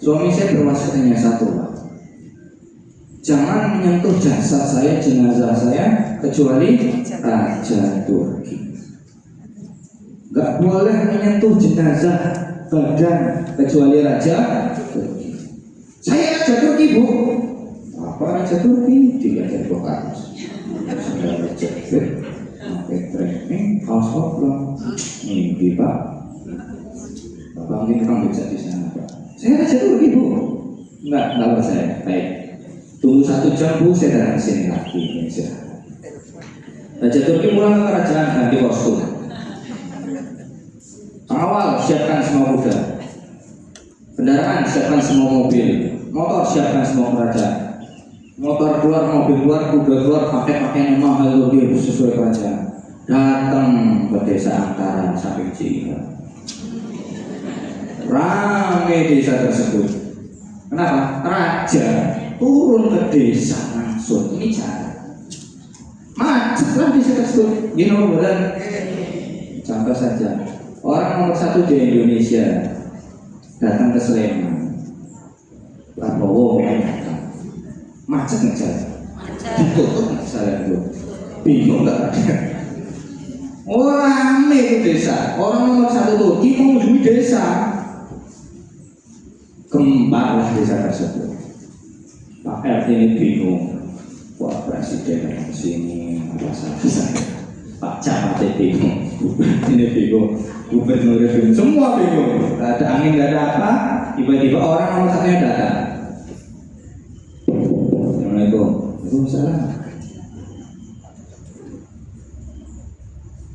Suami saya berwasiat hanya satu Pak. Jangan menyentuh jasad saya, jenazah saya kecuali Raja Turki. Gak boleh menyentuh jenazah badan kecuali Raja Turki. Saya Raja Turki Bu. Apa Raja Turki? Dilihat bokap. Saya Raja Turki. Pakai training, kaos oblong, mimpi Pak. Bapak mungkin tukang beca di sana, Pak. Saya Raja Turki, Bu. Enggak percaya. Baik. Tunggu 1 jam, Bu, saya datang ke sini lagi. Raja Turki pulang ke kerajaan ganti kostum. Awal siapkan semua kuda, kendaraan siapkan semua mobil, motor siapkan semua kerajaan. Motor keluar, mobil keluar, kuda keluar, pakai pakaian yang mahal lebih sesuai kerajaan. Datang ke desa Angkara sampai Jika. Rame desa tersebut. Kenapa? Raja turun ke desa langsung. Ini cara macetlah desa tersebut. Gini bukan? Contoh saja, orang nomor 1 di Indonesia datang ke Sleman. Prabowo datang. Macet nggak jalan? Ditutup nggak jalan itu? Bingung nggak ada? Rame itu desa. Orang nomor 1 tuh mau mengunjungi desa. Gemparlah desa tersebut. Pak RT ini bingung. Wah, presiden yang kesini masalah saya. Pak Camat bingung. Ini bingung. Gubernur bingung. Semua bingung. Gak ada angin, gak ada apa. Tiba-tiba orang nomor 1 datang. Assalamualaikum. Waalaikumsalam.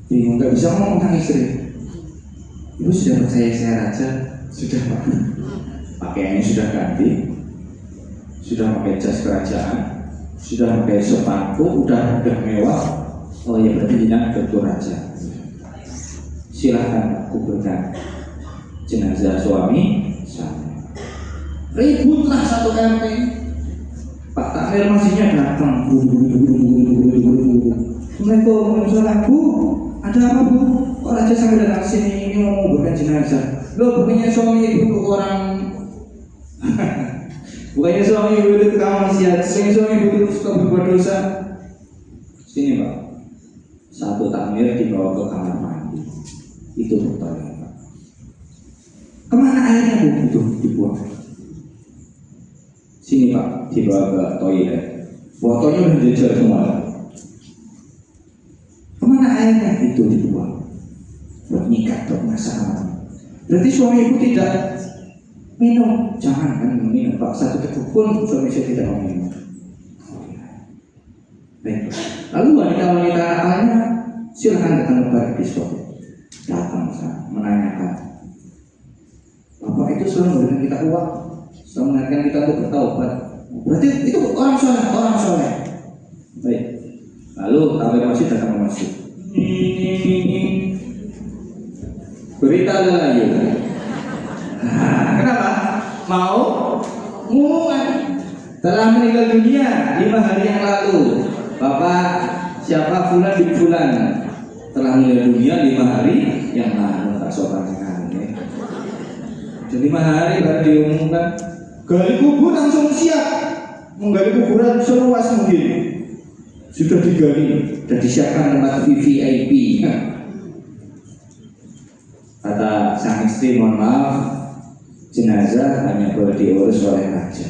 Bingung, gak bisa ngomong tentang istri. Ibu sudah percaya saya raja? Sudah, Pak. Pakaiannya sudah ganti, sudah pakai jas kerajaan, sudah pakai sepatu, udah mewah. Oh ya, berarti jenengan betul raja. Silahkan kuburkan jenazah suami saya. Ributlah 1 RT. Pak Takmir masihnya datang. Assalamualaikum, Bu. Ada apa, Bu? Kok raja sampai datang sini ini mau menguburkan jenazah? Loh, bukannya suami ibu orang bukannya suami ibu itu tukang maksiat, bukannya suami ibu itu suka berbuat dosa. Sini, Pak. 1 takmir dibawa ke kamar mandi. Itu botolnya, Pak. Kemana airnya, Bu? Itu dibuang. Sini, Pak, dibawa ke toilet. Botolnya udah jejer semua. Kemana airnya? Itu dibuang. Buat nyikat, buat masalah. Berarti suami ibu tidak minum. Jangan kan minum, Pak. 1 teguk pun suami saya tidak mau minum. Baik. Lalu wanita-wanita lainnya silakan datang ke bar biskop. Datang sana menanyakan, Bapak itu selalu memberikan kita uang, selalu mengingatkan kita untuk bertaubat. Berarti itu orang soleh. Baik. Lalu tabir masjid datang ke masjid. Berita lelayu. Kenapa? Mau ngumuman telah meninggal dunia 5 hari yang lalu. Bapak siapa Fulan bin Fulan telah meninggal dunia 5 hari yang lalu. Tak sopan sekali. Jadi 5 hari baru diumumkan. Gali kubur langsung siap. Menggali kuburan seluas mungkin. Sudah digali dan disiapkan tempat VIP. Kata sang istri, mohon maaf, jenazah hanya boleh diurus oleh raja.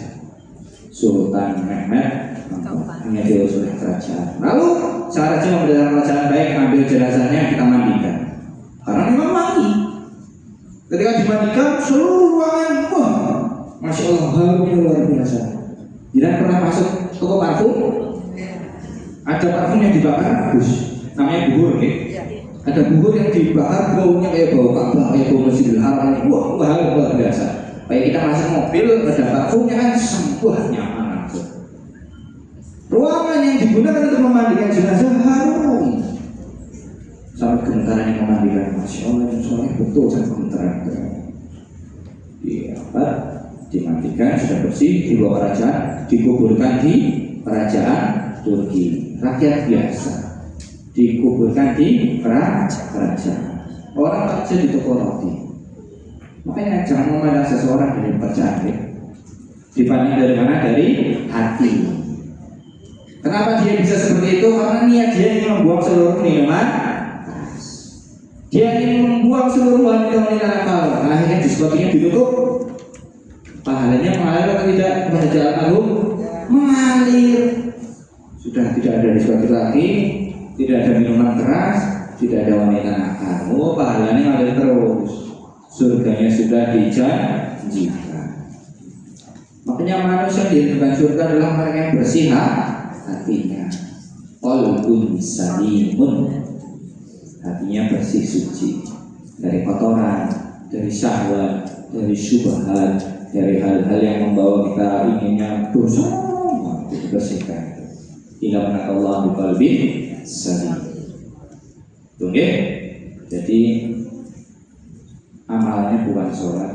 Sultan Mehmet hanya diurus oleh kerajaan. Lalu sang raja memberikan kerajaan, baik, ambil jenazahnya kita mandikan. Karena memang mandi. Ketika dimandikan seluruh ruangan, wah, masya Allah, harumnya luar biasa. Tidak pernah masuk toko parfum. Ada parfum yang dibakar bagus, namanya buhur, Ada buhur yang dibakar baunya kayak bau Ka'bah, kayak bau Masjidil Haram. Wah, luar biasa. Baik kita masuk mobil, ada parfumnya kan sembuh nyaman langsung. Ruangan yang digunakan untuk memandikan jenazah harum. Sampai gemetaran yang memandikan, masya Allah, soalnya betul sangat gemetaran. Dimandikan sudah bersih, dibawa kerajaan, dikuburkan di kerajaan Turki. Rakyat biasa dikuburkan di kerajaan. Orang kerja di toko roti. Makanya jangan memandang seseorang dari pekerjaan, dibanding dari mana? Dari hati. Kenapa dia bisa seperti itu? Karena niat dia ingin membuang seluruh minuman. Dia ingin membuang seluruh wanita-wanita nakal. Akhirnya disebabnya ditutup. Pahalanya mengalir atau tidak? Kepada jalan almarhum mengalir. Sudah tidak ada diskoti lagi, tidak ada minuman keras, tidak ada wanita nakal. Oh, pahalanya ngalir terus. surganya sudah dijanjikan. Makanya manusia dirindukan surga adalah mereka yang bersih hatinya. Qalbun salimun, hatinya bersih suci dari kotoran, dari syahwat, dari syubhat, dari hal-hal yang membawa kita inginnya dosa, dibersihkan. Ila man Allah biqalbin salim. Oke? Jadi amalannya bukan sholat,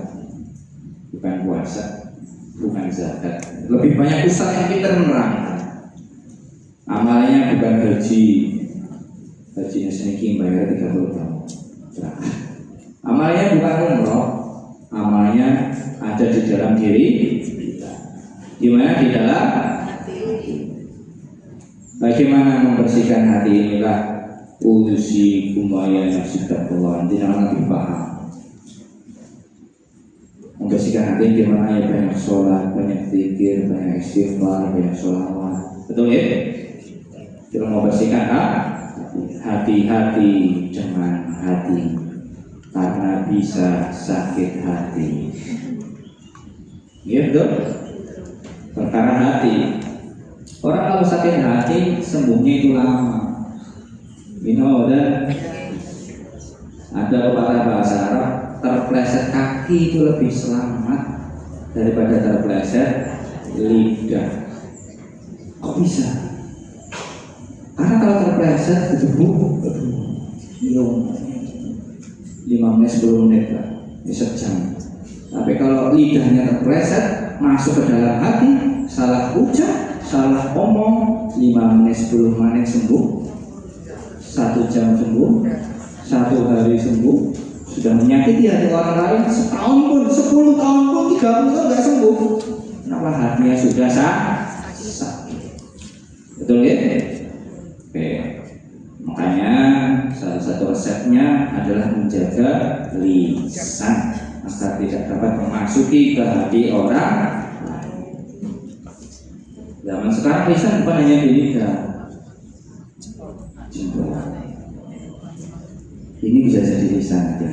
bukan puasa, bukan zakat. Lebih banyak usaha yang kita menerangkan. Amalnya bukan haji, hajinya sedikit bayar 30 tahun. Amalnya bukan umroh, amalnya ada di dalam diri kita. Di mana? Di dalam hati. Bagaimana membersihkan hati inilah usi kumaya nafsi taqwa. Jangan lebih paham. Membersihkan hati gimana? Ya banyak sholat, banyak zikir, banyak istighfar, banyak sholawat. Betul ya? Kita mau bersihkan hati-hati dengan hati, karena bisa sakit hati. Gitu. Perkara hati. Orang kalau sakit hati sembuhnya itu lama. Dan ada pepatah bahasa Arab, terpleset kaki itu lebih selamat daripada terpleset lidah. Kok bisa? Karena kalau terpleset debu 5 menit 10 menit lah, sejam. Tapi kalau lidahnya terpleset masuk ke dalam hati, salah ucap, salah omong, 5 menit 10 menit sembuh, 1 jam sembuh, 1 hari sembuh. Sudah menyakiti hati orang lain setahun pun, 10 tahun pun, 30 tahun nggak sembuh. Kenapa? Hatinya sudah sakit. Betul ya? Oke. Makanya salah satu resepnya adalah menjaga lisan agar tidak dapat memasuki ke hati orang lain. Zaman sekarang lisan bukan hanya di lidah, ini bisa jadi lisan ya.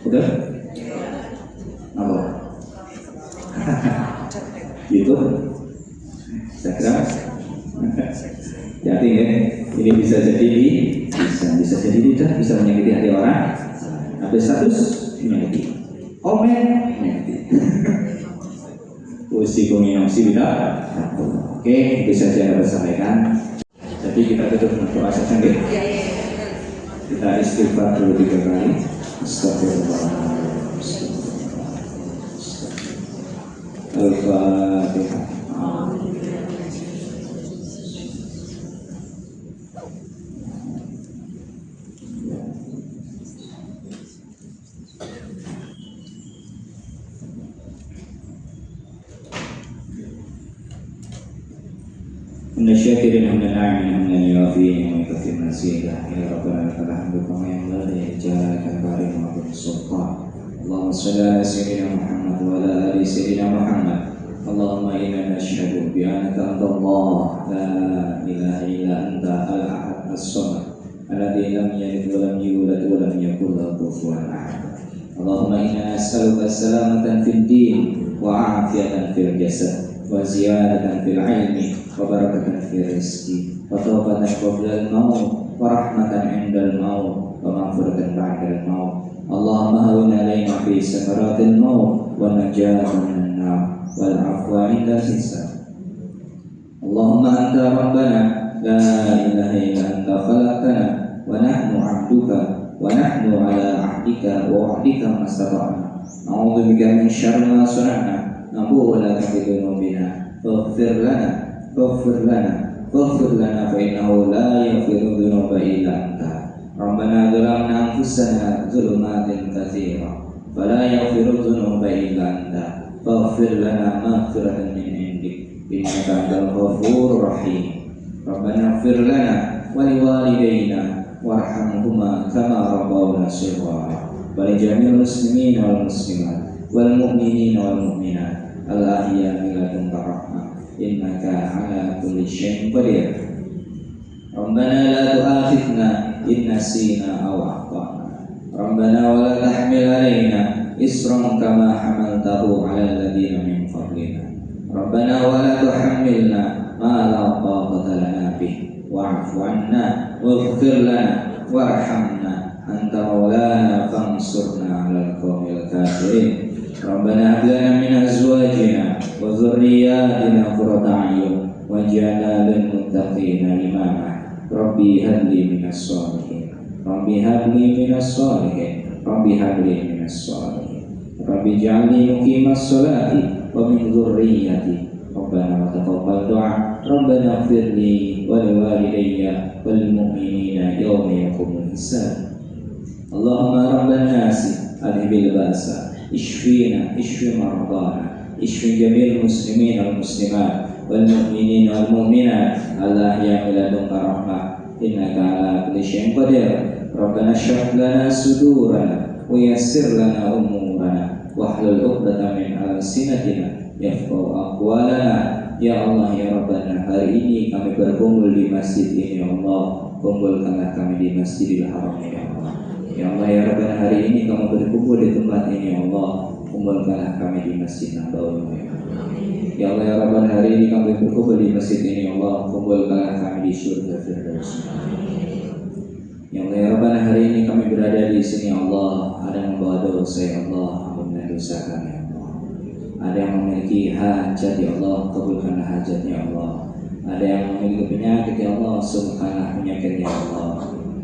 Udah? Apa? Gitu? Saya kira jadi ya, ini bisa jadi bisa jadi lidah, bisa menyakiti hati orang. Ada status menyakiti, komen menyakiti. Usi kombinasi kita. Oke, itu saja yang saya sampaikan. Jadi kita tutup dengan doa saja. Kita istighfar dulu 3 kali. Astagfirullahaladzim. Al-Fatihah. من الشاكرين من الناعمين من اليافين ويكفي المسيرة يا ربنا لك الحمد كما ينبغي لجلالك الكريم وعظيم السلطان. اللهم صل على سيدنا محمد وعلى آل سيدنا محمد. اللهم إنا نشهد بأنك أنت الله لا إله إلا أنت الأحد الصمد الذي لم يلد ولم يولد ولم يكن له كفوا أحد. اللهم إنا نسألك سلامة في الدين وعافية في الجسد وزيادة في العلم وبركة في الرزق وتوبة قبل الموت ورحمة عند الموت ومغفرة بعد الموت. اللهم هون علينا في سكرات الموت والنجاة من النار والعفو عند الحساب. اللهم أنت ربنا لا إله إلا أنت خلقتنا ونحن عبدك ونحن على عهدك ووعدك ما استطعنا. نعوذ بك من شر ما صنعنا نبوء لك بذنوبنا فاغفر لنا فإنه لا يغفر الذنوب إلا أنت. ربنا ظلمنا أنفسنا ظلمات كثيرة فلا يغفر الذنوب إلا أنت فاغفر لنا مغفرة من عندك إنك أنت الغفور الرحيم. ربنا اغفر لنا ولوالدينا وارحمهما كما ربونا صغارا ولجميع المسلمين والمسلمات والمؤمنين والمؤمنات الأحياء منهم برحمة إنك على كل شيء قدير. Rabbana la tu'akhidna in nasina aw akhtana. Rabbana wa la tahmil 'alaina isran kama hamaltahu 'alal ladzina min qablina. Rabbana wa la tuhammilna ma la taqata lana bih wa'fu 'anna waghfir lana warhamna anta maulana fansurna 'alal qaumil kafirin. Rabbana hab lana min azwajina wa dhurriyyatina qurrata a'yun waj'alna lil muttaqina imama. Rabbi habli minas sholihin. Rabbi habli minas sholihin. Rabbi habli minas sholihin. Rabbi ij'alni muqimas sholati wa min dhurriyyati. Rabbana wa taqabbal du'a. Rabbana ighfirli wa liwalidayya wal mu'minina yawma yaqumul hisab. Allahumma rabban nasi adhibil ba'sa ishfina ishfi mardana ishfi jamil muslimin wal muslimat wal mu'minin wal mu'minat Allah ya miladunka rahmah innaka ala kulli syai'in qadir. Rabbana shrah lana sudurana wa yassir lana umurana wahlul 'uqdatam min alsinatina yafqahu aqwalana. Ya Allah ya Rabbana, hari ini kami berkumpul di masjid ini ya Allah, kumpulkanlah kami di Masjidil Haram ya Allah. Ya Allah ya Rabbana, hari ini kami berkumpul di tempat ini ya Allah, kumpulkanlah kami di Masjid Nabawi ya Allah. Ya Allah ya Rabbana, hari ini kami berkumpul di masjid ini ya Allah, kumpulkanlah kami di surga Firdaus. Ya Allah ya Rabbana, hari ini kami berada di sini ya Allah, ada yang membawa dosa ya Allah, ampunlah dosa kami ya Allah. Ada yang memiliki hajat ya Allah, kabulkanlah hajatnya ya Allah. Ada yang memiliki penyakit ya Allah, sembuhkanlah penyakitnya ya Allah.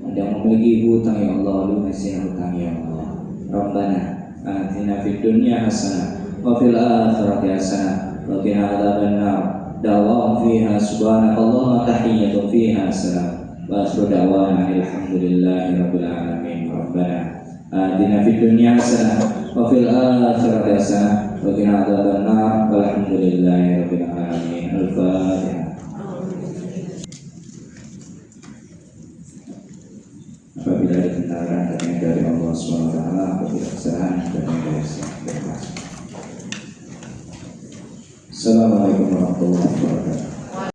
Ada yang memiliki hutang ya Allah, lunasi hutang ya Allah. Rabbana atina fid dunya hasanah wa fil akhirati hasanah wa qina adzabannar. Da'wa fiha subhanakallahumma tahiyyatun fiha salam. Wa akhiru da'wana alhamdulillahi rabbil alamin. Rabbana atina fid dunya hasanah wa fil akhirati hasanah wa qina adzabannar. Walhamdulillahi rabbil alamin. Al-Fatihah. Apabila ada kebenaran dari Allah SWT, apabila kesalahan dari Allah. Assalamualaikum warahmatullahi wabarakatuh.